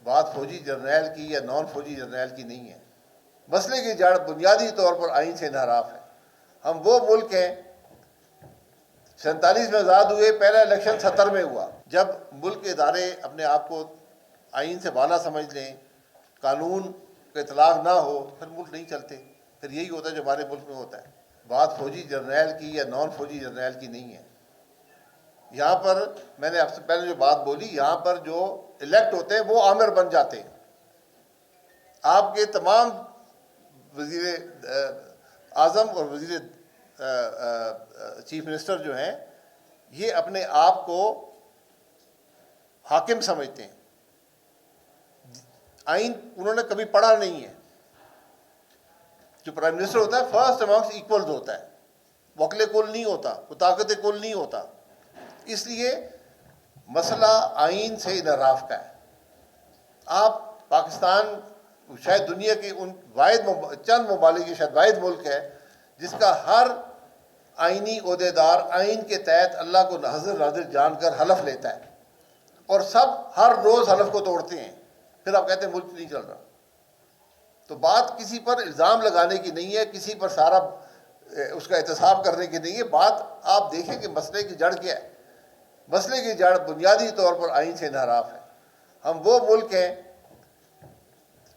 بات فوجی جرنیل کی یا نان فوجی جرنیل کی نہیں ہے. مسئلے کی جڑ بنیادی طور پر آئین سے انحراف ہے. ہم وہ ملک ہیں 47 میں آزاد ہوئے، پہلا الیکشن 70 میں ہوا. جب ملک کے ادارے اپنے آپ کو آئین سے بالا سمجھ لیں، قانون کا اطلاق نہ ہو، پھر ملک نہیں چلتے. پھر یہی ہوتا ہے جو ہمارے ملک میں ہوتا ہے. بات فوجی جرنیل کی یا نان فوجی جرنیل کی نہیں ہے. یہاں پر میں نے آپ سے پہلے جو بات بولی، یہاں پر جو الیکٹ ہوتے ہیں وہ آمر بن جاتے ہیں. آپ کے تمام وزیر اعظم اور وزیر چیف منسٹر جو ہیں یہ اپنے آپ کو حاکم سمجھتے ہیں. آئین انہوں نے کبھی پڑھا نہیں ہے. جو پرائم منسٹر ہوتا ہے فرسٹ امانگس ایکولز ہوتا ہے، وکل کل نہیں ہوتا، وہ طاقت کل نہیں ہوتا. اس لیے مسئلہ آئین سے انحراف کا ہے. آپ پاکستان شاید دنیا کے ان چند ممالک کی شاید واحد ملک ہے جس کا ہر آئینی عہدیدار آئین کے تحت اللہ کو حاضر ناظر جان کر حلف لیتا ہے، اور سب ہر روز حلف کو توڑتے ہیں. پھر آپ کہتے ہیں ملک نہیں چل رہا. تو بات کسی پر الزام لگانے کی نہیں ہے، کسی پر سارا اس کا احتساب کرنے کی نہیں ہے. بات آپ دیکھیں کہ مسئلے کی جڑ کیا ہے. مسئلے کی جڑ بنیادی طور پر آئین سے انحراف ہے. ہم وہ ملک ہیں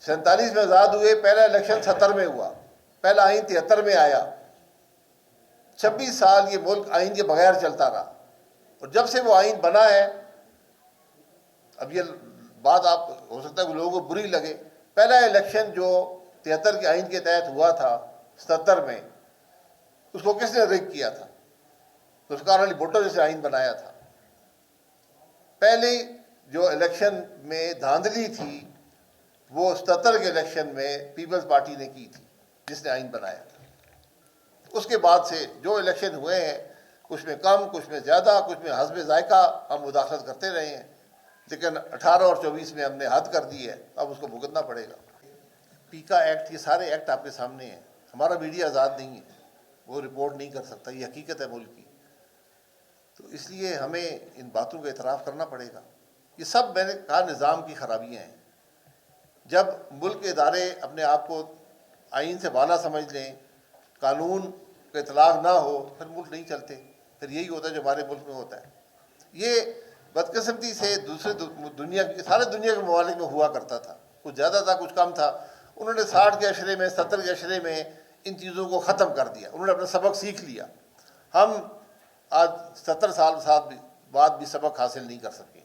47 میں آزاد ہوئے، پہلا الیکشن 70 میں ہوا، پہلا آئین 73 میں آیا. 26 سال یہ ملک آئین کے بغیر چلتا رہا، اور جب سے وہ آئین بنا ہے، اب یہ بات آپ ہو سکتا ہے کہ لوگوں کو بری لگے، پہلا الیکشن جو 73 کے آئین کے تحت ہوا تھا 77 میں، اس کو کس نے ریگ کیا تھا؟ ذوالفقار علی بھٹو جیسے آئین بنایا تھا. پہلے جو الیکشن میں دھاندلی تھی وہ 77 کے الیکشن میں پیپلز پارٹی نے کی تھی، جس نے آئین بنایا. اس کے بعد سے جو الیکشن ہوئے ہیں، کچھ میں کم، کچھ میں زیادہ، کچھ میں حسب ذائقہ ہم مداخلت کرتے رہے ہیں، لیکن 18 اور 24 میں ہم نے حد کر دی ہے. اب اس کو بھگتنا پڑے گا. پیکا ایکٹ، یہ سارے ایکٹ آپ کے سامنے ہیں. ہمارا میڈیا آزاد نہیں ہے، وہ رپورٹ نہیں کر سکتا، یہ حقیقت ہے ملک کی. تو اس لیے ہمیں ان باتوں کا اعتراف کرنا پڑے گا. یہ سب میں نے کہا نظام کی خرابیاں ہیں. جب ملک کے ادارے اپنے آپ کو آئین سے بالا سمجھ لیں، قانون کا اطلاق نہ ہو، پھر ملک نہیں چلتے. پھر یہی ہوتا ہے جو ہمارے ملک میں ہوتا ہے. یہ بدقسمتی سے دوسرے دنیا کی سارے دنیا کے ممالک میں ہوا کرتا تھا. کچھ زیادہ تھا، کچھ کم تھا. انہوں نے 60 کے عشرے میں، 70 کے عشرے میں ان چیزوں کو ختم کر دیا. انہوں نے اپنا سبق سیکھ لیا. ہم آج 70 سال بعد بھی سبق حاصل نہیں کر سکے.